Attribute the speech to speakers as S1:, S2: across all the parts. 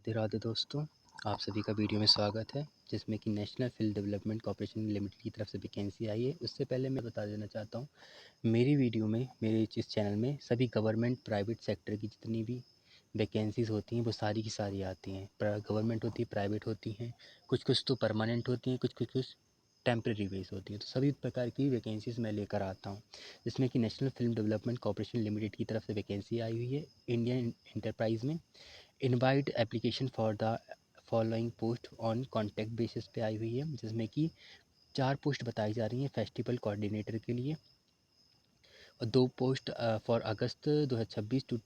S1: राधे राधे दोस्तों, आप सभी का वीडियो में स्वागत है जिसमें कि national field development corporation limited की तरफ से वैकेंसी आई है। उससे पहले मैं बता देना चाहता हूँ, मेरी वीडियो में मेरे इस चैनल में सभी गवर्नमेंट प्राइवेट सेक्टर की जितनी भी वैकेंसीज़ होती हैं वो सारी की सारी आती हैं। गवर्नमेंट होती है, प्राइवेट होती हैं, कुछ तो परमानेंट होती हैं, कुछ टेम्प्रेरी बेस होती है। तो सभी प्रकार की वैकेंसीज़ मैं लेकर आता हूँ, जिसमें कि national film development corporation limited की तरफ से वैकेंसी आई हुई है इंडियन इंटरप्राइज में। Invite application for the following post on contact basis पे आई हुई है, जिसमें कि 4 पोस्ट बताई जा रही हैं फेस्टिवल कोऑर्डिनेटर के लिए और 2 पोस्ट फॉर अगस्त 2026 टू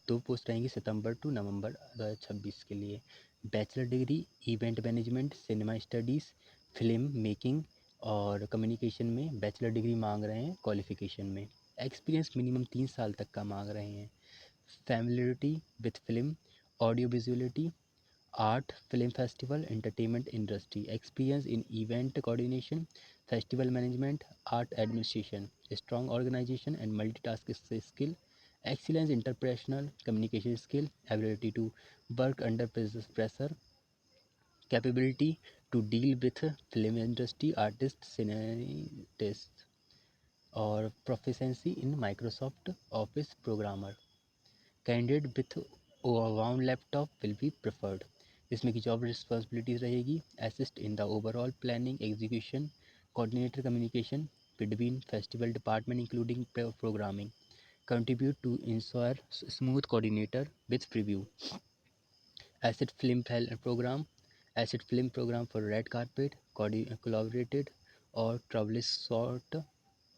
S1: 2 पोस्ट रहेंगी सितंबर टू नवंबर 2026 के लिए। Bachelor degree event management, cinema studies, film making और कम्युनिकेशन में बैचलर डिग्री मांग रहे हैं। क्वालिफिकेशन में एक्सपीरियंस मिनिमम 3 साल तक का मांग रहे हैं। Familiarity with film, audio visuality, art, film festival, entertainment industry, experience in event coordination, festival management, art administration, strong organization and multitask skill, excellence interpersonal communication skill, ability to work under pressure, capability to deal with film industry artists, cineasts और proficiency in Microsoft Office programmer. Candidate with overall laptop will be preferred. इसमें की job responsibilities रहेगी assist in the overall planning execution, coordinator communication between festival department including programming, contribute to ensure smooth coordinator with preview, acid film program, acid film program for red carpet collaborated और travel short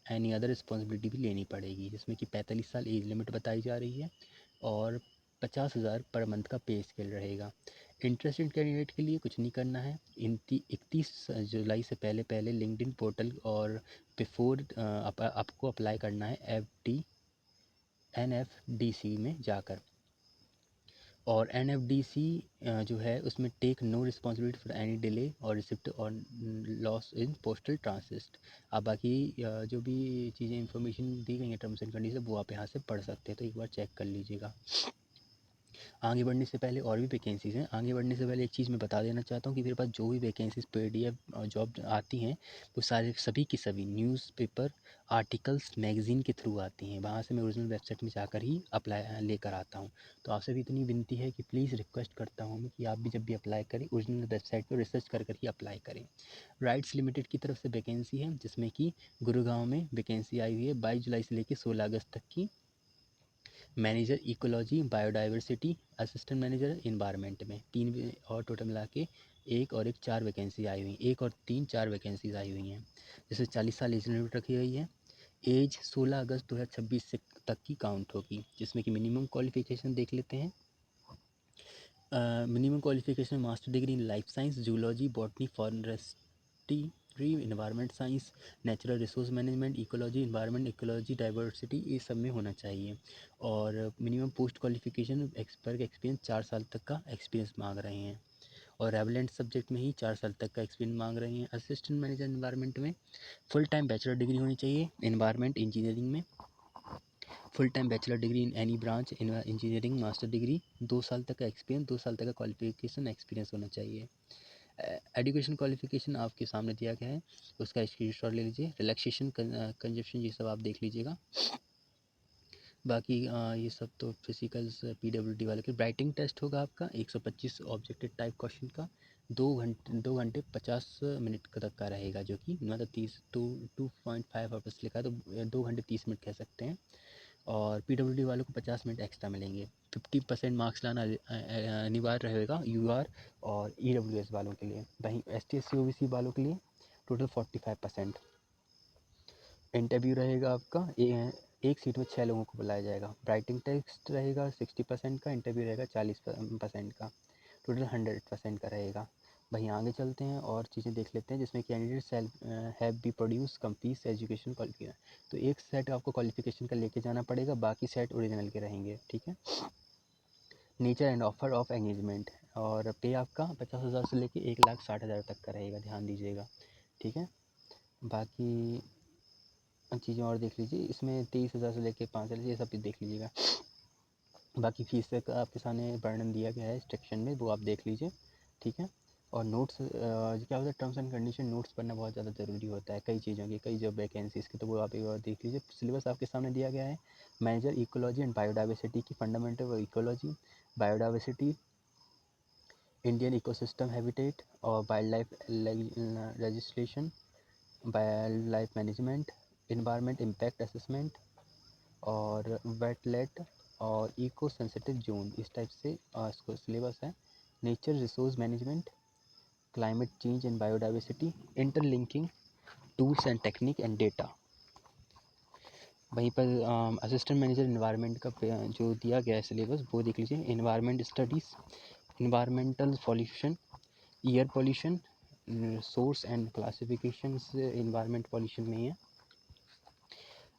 S1: any other responsibility भी लेनी पड़ेगी, जिसमें कि 45 साल age limit बताई जा रही है और 50,000 पर मंथ का पे स्केल रहेगा। इंटरेस्टेड कैंडिडेट के लिए कुछ नहीं करना है। 31 जुलाई से पहले लिंक्डइन पोर्टल और बिफोर आपको अप्लाई करना है NFDC में जाकर। और NFDC जो है उसमें take no responsibility for any delay और रिसिप्ट और लॉस इन पोस्टल ट्रांसिस्ट। आप बाकी जो भी चीज़ें इन्फॉर्मेशन दी गई हैं टर्म्स एंड कंडीशन वो आप यहाँ से पढ़ सकते हैं, तो एक बार चेक कर लीजिएगा। आगे बढ़ने से पहले और भी वैकेंसीज़ हैं। आगे बढ़ने से पहले एक चीज़ मैं बता देना चाहता हूँ कि मेरे पास जो भी वैकेंसीज़ PDF जॉब आती हैं वो सभी की सभी न्यूज़पेपर आर्टिकल्स मैगज़ीन के थ्रू आती हैं। वहाँ से मैं ओरिजिनल वेबसाइट में जाकर ही अप्लाई लेकर आता हूँ। तो आपसे भी इतनी विनती है कि प्लीज़ रिक्वेस्ट करता हूँ मैं कि आप भी जब भी अप्लाई करें ओरिजिनल वेबसाइट पर रिसर्च कर ही अप्लाई करें। राइट्स लिमिटेड की तरफ से वैकेंसी है, जिसमें कि गुरुगांव में वैकेंसी आई हुई है 22 जुलाई से लेकर 16 अगस्त तक की। Manager ecology biodiversity, assistant manager environment में 3 और टोटल मिला के 1 और 1 4 वैकेंसी आई हुई, 1 और 3 4 वैकेंसीज आई हुई हैं, जिसमें 40 साल एज लिमिट रखी गई है। एज 16 अगस्त 2026 से तक की काउंट होगी, जिसमें कि मिनिमम क्वालिफिकेशन देख लेते हैं। Minimum qualification master degree in life science, zoology, botany, forestry, environment science, natural resource management, ecology, environment, ecology, diversity, ये सब में होना चाहिए। और मिनिमम पोस्ट क्वालिफिकेशन एक्सपीरियंस 4 साल तक का एक्सपीरियंस मांग रहे हैं और रेवलेंट सब्जेक्ट में ही 4 साल तक का एक्सपीरियंस मांग रहे हैं। असिस्टेंट मैनेजर इन्वायरमेंट में फुल टाइम बैचलर डिग्री होनी चाहिए इन्वायरमेंट इंजीनियरिंग में, full time bachelor degree in any branch in engineering, master degree, 2 साल तक का एक्सपीरियंस, 2 साल तक का क्वालिफिकेशन एक्सपीरियंस होना चाहिए। एजुकेशन क्वालिफिकेशन आपके सामने दिया गया है, उसका स्क्रीनशॉट ले लीजिए। रिलैक्सेशन कंजप्शन ये सब आप देख लीजिएगा। बाकी ये सब तो फिजिकल्स PWD वाले के। राइटिंग टेस्ट होगा आपका 125 ऑब्जेक्टिव टाइप क्वेश्चन का, 2 घंटे 50 मिनट तक का रहेगा, जो कि मतलब 2.5 आवर्स लिखा है तो 2 घंटे 30 मिनट कह सकते हैं। और PWD वालों को 50 मिनट एक्स्ट्रा मिलेंगे। 50% मार्क्स लाना अनिवार्य रहेगा UR और EWS वालों के लिए। वहीं ST SC OBC वालों के लिए टोटल 45%। इंटरव्यू रहेगा आपका एक सीट में 6 लोगों को बुलाया जाएगा। राइटिंग टेस्ट रहेगा 60% का, इंटरव्यू रहेगा 40% का, टोटल 100% का रहेगा। वहीं आगे चलते हैं और चीज़ें देख लेते हैं, जिसमें candidate have B produce complete education qualification. तो एक सेट आपको क्वालिफिकेशन का लेके जाना पड़ेगा, बाकी सेट ओरिजिनल के रहेंगे, ठीक है। Nature and offer of engagement और पे आपका 50,000 से लेके 1,60,000 तक का रहेगा, ध्यान दीजिएगा, ठीक है। बाकी चीज़ें और देख लीजिए, इसमें 23,000 से लेके 5,000 ये सब भी देख लीजिएगा। बाकी फीस का आपके सामने वर्णन दिया गया है इंस्ट्रक्शन में, वो आप देख लीजिए, ठीक है। और नोट्स क्या होता है, टर्म्स एंड कंडीशन नोट्स पढ़ना बहुत ज़्यादा ज़रूरी होता है कई चीज़ों के, कई जब वैकेंसीज़ के, तो वो आप एक बार देख लीजिए। सिलेबस आपके सामने दिया गया है। मैनेजर इकोलॉजी एंड बायोडाइवर्सिटी की fundamental ecology, biodiversity, Indian ecosystem habitat और wild life legislation, wild life management, environment impact assessment और वेटलैंड और इको सेंसिटिव जोन, इस टाइप से इसको सिलेबस है। Nature resource management, climate change and biodiversity, interlinking tools and technique and data. वहीं पर assistant manager environment का जो दिया गया है सिलेबस, वो देख लीजिए। Environment studies, environmental pollution, air pollution, source and classification से इन्वायरमेंट पॉल्यूशन में ही है।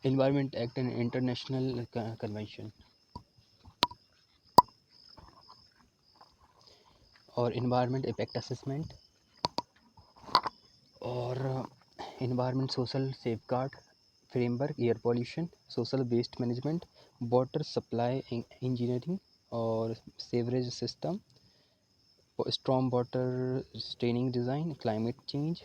S1: Environment act and international convention और इन्वायरमेंट इम्पैक्ट असेसमेंट और environment social safeguard framework, air pollution, social waste management, water supply engineering और sewerage system, storm water straining design, climate change,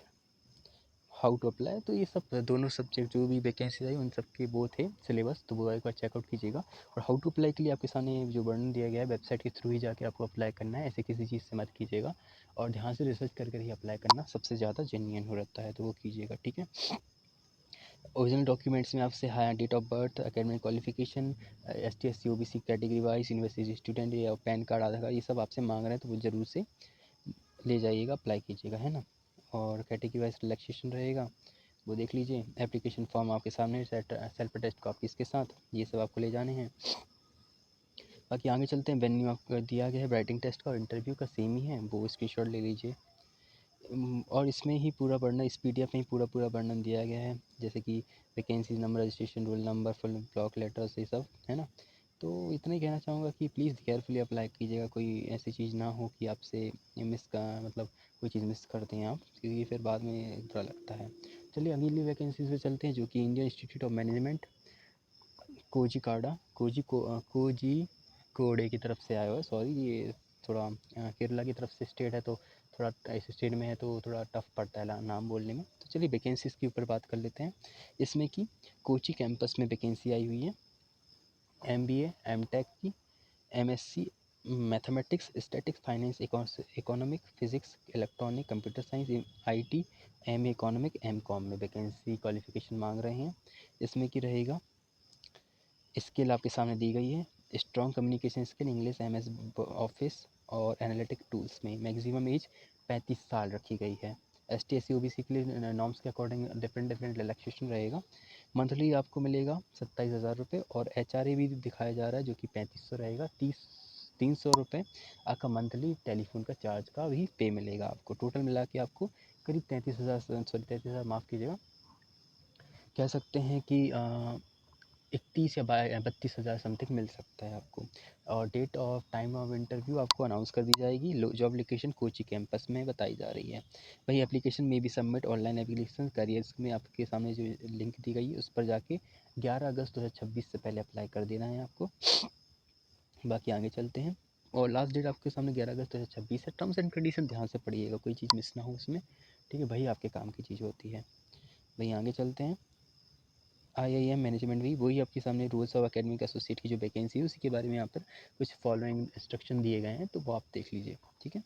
S1: how to apply. तो ये सब दोनों subject जो भी vacancy आई उन सब के वो थे सिलेबस, तो वो एक बार चेकआउट कीजिएगा। और हाउ टू अप्लाई के लिए आपके सामने जो वर्णन दिया गया है, वेबसाइट के थ्रू ही जाके आपको अप्लाई करना है, ऐसे किसी चीज़ से मत कीजिएगा। और ध्यान से रिसर्च कर कर ही अप्लाई करना सबसे ज़्यादा जेन्युइन हो रहता है, तो वो कीजिएगा, ठीक है। ओरिजिनल डॉक्यूमेंट्स में आपसे हाई date of birth, academic qualification, ST SC OBC category wise, university student या पैन कार्ड, आधार कार्ड, ये सब आपसे मांग रहे हैं, तो वो ज़रूर से ले जाइएगा, अप्लाई कीजिएगा, है ना। और कैटेगरी वाइज रिलैक्सेशन रहेगा, वो देख लीजिए। एप्लीकेशन फॉर्म आपके सामने, सेल्फ अटेस्ट कॉपीज़ के साथ, ये सब आपको ले जाने हैं। बाकी आगे चलते हैं। वेन्यू आपको दिया गया है राइटिंग टेस्ट का और इंटरव्यू का सेम ही है, वो स्क्रीनशॉट ले लीजिए। और इसमें ही पूरा वर्णन, इस PDF में ही पूरा वर्णन दिया गया है, जैसे कि vacancy number, registration roll number, full block letters, ये सब, है ना। तो इतना ही कहना चाहूँगा कि प्लीज़ केयरफुली अप्लाई कीजिएगा, कोई ऐसी चीज़ ना हो कि आपसे मिस का मतलब कोई चीज़ मिस कर दें आप, क्योंकि फिर बाद में बुरा लगता है। चलिए अगली वैकेंसीज पे चलते हैं, जो कि Indian institute of management Kozhikode, Kozhikode की तरफ से आया हुआ है। सॉरी, ये थोड़ा केरला की तरफ से स्टेट है, तो थोड़ा इस स्टेट में है तो थोड़ा टफ पड़ता है नाम बोलने में। तो चलिए वैकेंसीज़ के ऊपर बात कर लेते हैं। इसमें कि कोची कैंपस में वैकेंसी आई हुई है, MBA MTech की, MSc mathematics, statics, finance, economic, physics, electronic, computer science, IT, MA economic, MCOM में वैकेंसी क्वालिफिकेशन मांग रहे हैं। इसमें कि रहेगा स्किल आपके सामने दी गई है, strong communication skill, English, MS office और एनालिटिक टूल्स में मैक्सिमम एज 35 साल रखी गई है। ST SC OBC के लिए नॉर्म्स के अकॉर्डिंग डिफरेंट रिलैक्सेशन रहेगा। मंथली आपको मिलेगा 27,000 रुपये और HRA भी दिखाया जा रहा है, जो कि 3500 रहेगा। 300 रुपये आपका मंथली टेलीफोन का चार्ज का भी पे मिलेगा आपको। टोटल मिला के आपको करीब 33,000 माफ़ कीजिएगा, कह सकते हैं कि 31 या 32,000 समथिंग मिल सकता है आपको। और date of time of interview आपको अनाउंस कर दी जाएगी। जॉब लोकेशन कोची कैंपस में बताई जा रही है। वही एप्लीकेशन में भी सबमिट ऑनलाइन एप्लीकेशन करियर्स में आपके सामने जो लिंक दी गई है उस पर जाके 11 अगस्त 2026 से पहले अप्लाई कर देना है आपको। बाकी आगे चलते हैं। और लास्ट डेट आपके सामने 11 अगस्त 2026 है। टर्म्स एंड कंडीशन ध्यान से पढ़िएगा, कोई चीज़ मिस ना हो उसमें, ठीक है। वही आपके काम की चीज़ होती है। वहीं आगे चलते हैं। IIM मैनेजमेंट भी वही आपके सामने रूल्स ऑफ एकेडमिक एसोसिएट की जो वैकेंसी है उसी के बारे में यहाँ पर कुछ फॉलोइंग इंस्ट्रक्शन दिए गए हैं, तो वो आप देख लीजिए, ठीक है।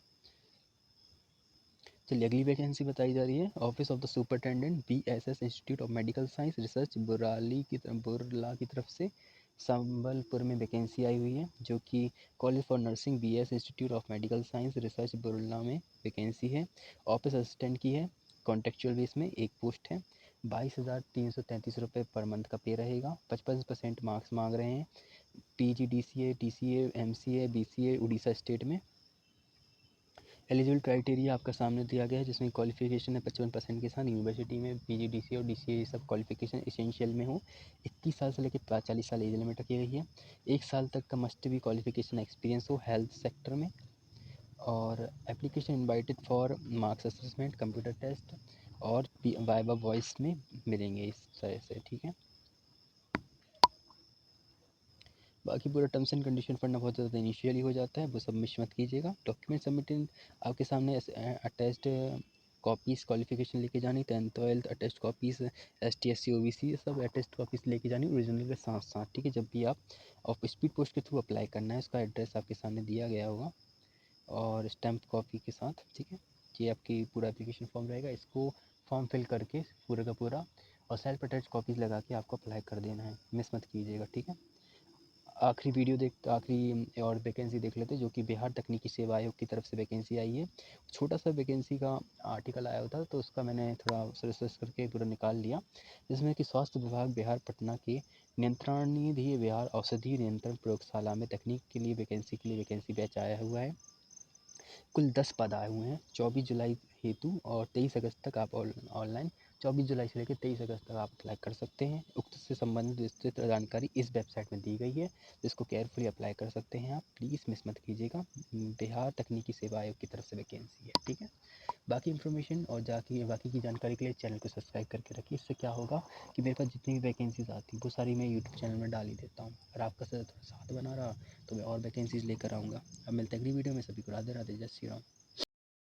S1: चलिए अगली वैकेंसी बताई जा रही है। Office of the superintendent BSS institute of medical science research Burla की तरफ से संबलपुर में वैकेंसी आई हुई है, जो कि college for nursing BS institute of medical science research Burla में वैकेंसी है। ऑफिस असिस्टेंट की है, कॉन्टेक्चुअल बेस में एक पोस्ट है। 22,333 रुपये पर मंथ का पे रहेगा। 55% मार्क्स मांग रहे हैं। PG DCA TCA MCA BCA Orissa state में। एलिजिबल क्राइटेरिया आपका सामने दिया गया है, जिसमें क्वालिफिकेशन है 55% के साथ यूनिवर्सिटी में PG DCA और DCA ये सब क्वालिफिकेशन एसेंशियल में हो। 21 साल से लेकर 40 साल एज लिमिट रखी गई है। 1 साल तक का मस्ट भी क्वालिफिकेशन एक्सपीरियंस हो हेल्थ सेक्टर में। और application invited for marks assessment, computer test और वाइवा वॉइस में मिलेंगे इस तरह से, ठीक है। बाकी पूरा टर्म्स एंड कंडीशन पढ़ना बहुत ज़्यादा इनिशियली हो जाता है, वो सब मिस मत कीजिएगा। डॉक्यूमेंट सबमिटिंग आपके सामने अटैच्ड कॉपीज़ क्वालिफिकेशन लेके जानी, 10th 12th attached copies, ST SC OBC ये सब अटैच्ड कॉपीज़ लेके जानी ओरिजिनल के साथ साथ, ठीक है। जब भी आप स्पीड पोस्ट के थ्रू अप्लाई करना है, उसका एड्रेस आपके सामने दिया गया होगा और स्टैम्प कॉपी के साथ, ठीक है। ये आपकी पूरा एप्लीकेशन फॉर्म रहेगा, इसको फॉर्म फिल करके पूरा का पूरा और सेल्फ अटैच कॉपीज़ लगा के आपको अप्लाई कर देना है, मिस मत कीजिएगा, ठीक है। आखिरी और वैकेंसी देख लेते हैं, जो कि बिहार तकनीकी सेवा आयोग की तरफ से वैकेंसी आई है। छोटा सा वैकेंसी का आर्टिकल आया था, तो उसका मैंने थोड़ा रिसर्च करके पूरा निकाल लिया, जिसमें कि स्वास्थ्य विभाग बिहार पटना के नियंत्रणाधीन बिहार औषधि नियंत्रण प्रयोगशाला में तकनीक के लिए वैकेंसी बैच आया हुआ है। कुल 10 पद आए हुए हैं 24 जुलाई हेतु, और 23 अगस्त तक आप ऑनलाइन 24 जुलाई से लेकर 23 अगस्त तक आप अप्लाई कर सकते हैं। उक्त से संबंधित विस्तृत जानकारी इस वेबसाइट में दी गई है, जिसको केयरफुली अप्लाई कर सकते हैं आप, प्लीज़ मिस मत कीजिएगा। बिहार तकनीकी सेवा आयोग की तरफ से वैकेंसी है, ठीक है। बाकी इन्फॉर्मेशन और बाकी की जानकारी के लिए चैनल को सब्सक्राइब करके रखिए। इससे क्या होगा कि मेरे पास जितनी भी वैकेंसीज़ आती हैं वो सारी मैं यूट्यूब चैनल में डाल ही देता हूँ, और आपका थोड़ा साथ बना रहा तो मैं और वैकेंसीज़ लेकर आऊँगा। अब मिलते हैं अगली वीडियो में, सभी को राधे राधे, जय श्री राम।